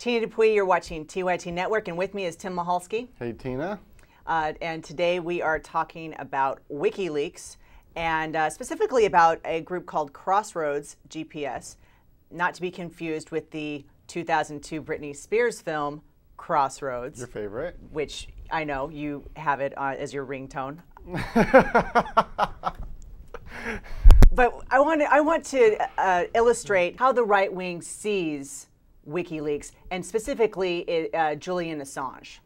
Tina Dupuy, you're watching TYT Network, and with me is Tim Mahalski. Hey, Tina. And today we are talking about WikiLeaks, and specifically about a group called Crossroads GPS, not to be confused with the 2002 Britney Spears film, Crossroads. Your favorite. Which I know you have it as your ringtone. But I want to illustrate how the right wing sees WikiLeaks, and specifically Julian Assange.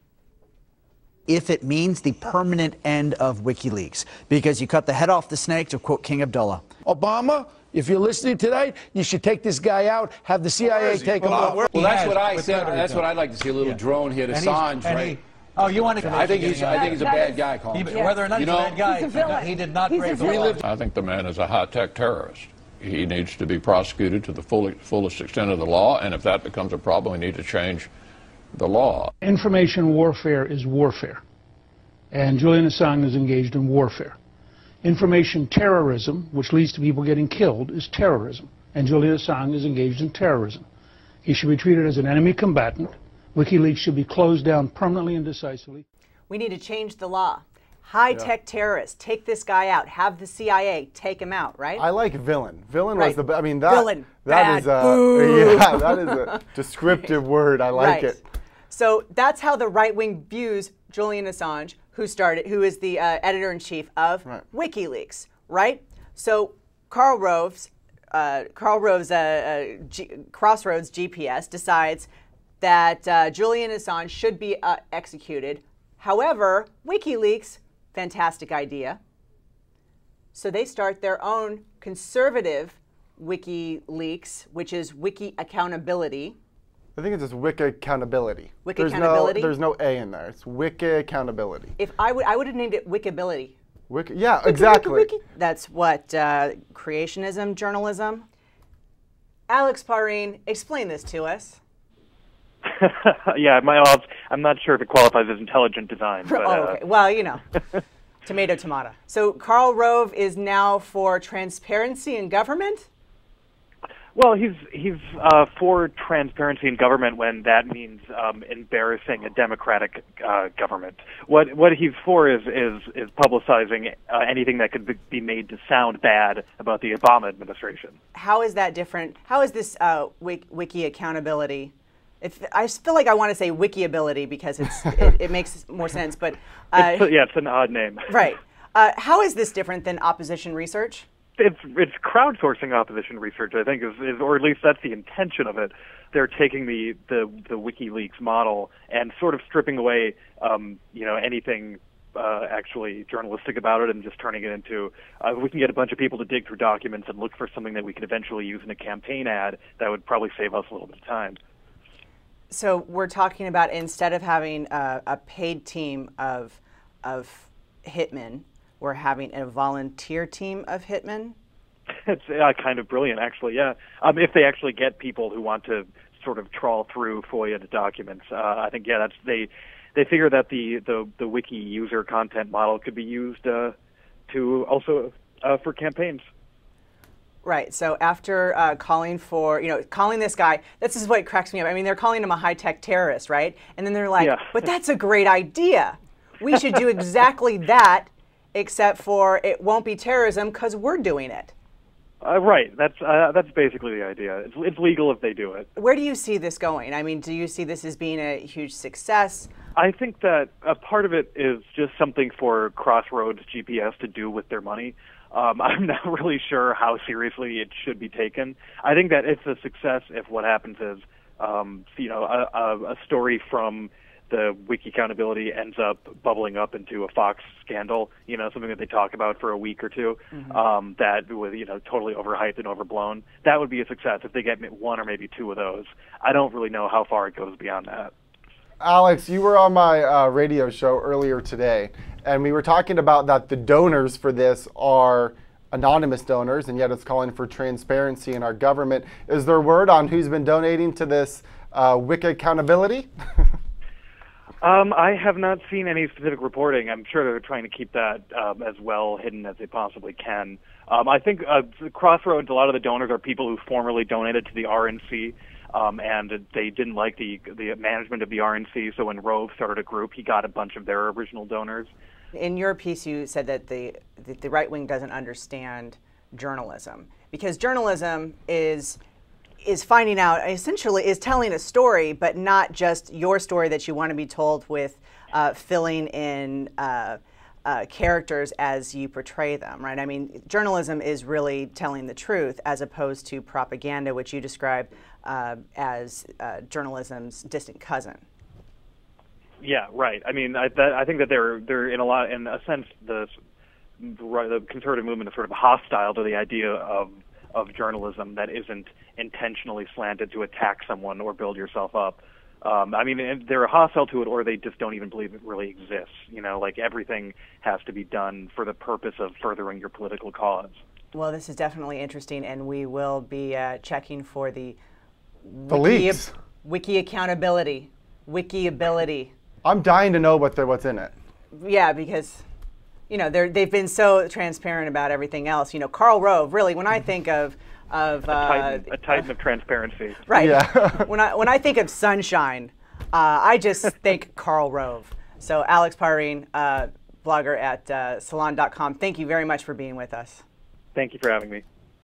If it means the permanent end of WikiLeaks, because you cut the head off the snake, to quote King Abdullah. Obama, if you're listening today, you should take this guy out, have the CIA take him out. Well, that's what I said. That's what I'd like to see, a little drone hit Assange, right? Oh, you want to? I think he's a bad guy, Colin. Whether or not he's a bad guy, he did not break the law. I think the man is a high-tech terrorist. He needs to be prosecuted to the fullest extent of the law, and if that becomes a problem, we need to change the law. Information warfare is warfare, and Julian Assange is engaged in warfare. Information terrorism, which leads to people getting killed, is terrorism, and Julian Assange is engaged in terrorism. He should be treated as an enemy combatant. WikiLeaks should be closed down permanently and decisively. We need to change the law. High-tech terrorists, take this guy out. Have the CIA take him out, right? I like villain. Villain right. was the. I mean villain. That is a yeah. That is a descriptive word. I like it. So that's how the right wing views Julian Assange, who is the editor-in-chief of WikiLeaks, right? So Karl Rove's Crossroads GPS decides that Julian Assange should be executed. However, WikiLeaks, fantastic idea. So they start their own conservative WikiLeaks, which is Wikiaccountability. I think it's just Wikiaccountability. Wikiaccountability? There's no A in there. It's Wikiaccountability. If I would have named it Wikability. Yeah, exactly. That's what creationism, journalism. Alex Pareene, explain this to us. Yeah, I'm not sure if it qualifies as intelligent design. But, okay. Well, you know, tomato, tomato. So Karl Rove is now for transparency in government? Well, he's for transparency in government when that means embarrassing a democratic government. What he's for is publicizing anything that could be made to sound bad about the Obama administration. How is that different? How is this wiki accountability? I feel like I want to say Wikiability because it makes more sense, but it's an odd name. Right. How is this different than opposition research? It's crowdsourcing opposition research, I think, is or at least that's the intention of it. They're taking the WikiLeaks model and sort of stripping away anything actually journalistic about it and just turning it into we can get a bunch of people to dig through documents and look for something that we could eventually use in a campaign ad that would probably save us a little bit of time. So we're talking about, instead of having a paid team of hitmen, we're having a volunteer team of hitmen? It's kind of brilliant, actually, yeah. If they actually get people who want to sort of trawl through FOIA documents, I think, yeah, they figure that the wiki user content model could be used to also for campaigns. Right. So after calling this guy, this is what cracks me up. I mean, they're calling him a high-tech terrorist, right? And then they're like, but that's a great idea. We should do exactly that, except for it won't be terrorism because we're doing it. Right. That's basically the idea. It's legal if they do it. Where do you see this going? I mean, do you see this as being a huge success? I think that a part of it is just something for Crossroads GPS to do with their money. I'm not really sure how seriously it should be taken. I think that it's a success if what happens is, a story from the Wikiaccountability ends up bubbling up into a Fox scandal, something that they talk about for a week or two, that was, totally overhyped and overblown. That would be a success if they get one or maybe two of those. I don't really know how far it goes beyond that. Alex, you were on my radio show earlier today, and we were talking about that the donors for this are anonymous donors, and yet it's calling for transparency in our government. Is there word on who's been donating to this Wikiaccountability? I have not seen any specific reporting. I'm sure they're trying to keep that as well hidden as they possibly can. I think Crossroads, a lot of the donors are people who formerly donated to the RNC. and they didn't like the management of the RNC. So when Rove started a group, he got a bunch of their original donors. In your piece, you said that the right wing doesn't understand journalism, because journalism is finding out, essentially is telling a story, but not just your story that you want to be told with filling in characters as you portray them, right? I mean, journalism is really telling the truth as opposed to propaganda, which you describe as journalism's distant cousin. Yeah, right. I mean, I think that they're in a sense, the conservative movement is sort of hostile to the idea of journalism that isn't intentionally slanted to attack someone or build yourself up. I mean, they're hostile to it, or they just don't even believe it really exists. You know, like everything has to be done for the purpose of furthering your political cause. Well, this is definitely interesting, and we will be checking for the leaks. Wikiaccountability, Wikiability. I'm dying to know what's in it. Yeah, because, you know, they've been so transparent about everything else. You know, Karl Rove, really, when I think of a titan of transparency. Right. Yeah. when I think of sunshine, I just think Karl Rove. So Alex Pareene, blogger at salon.com, thank you very much for being with us. Thank you for having me.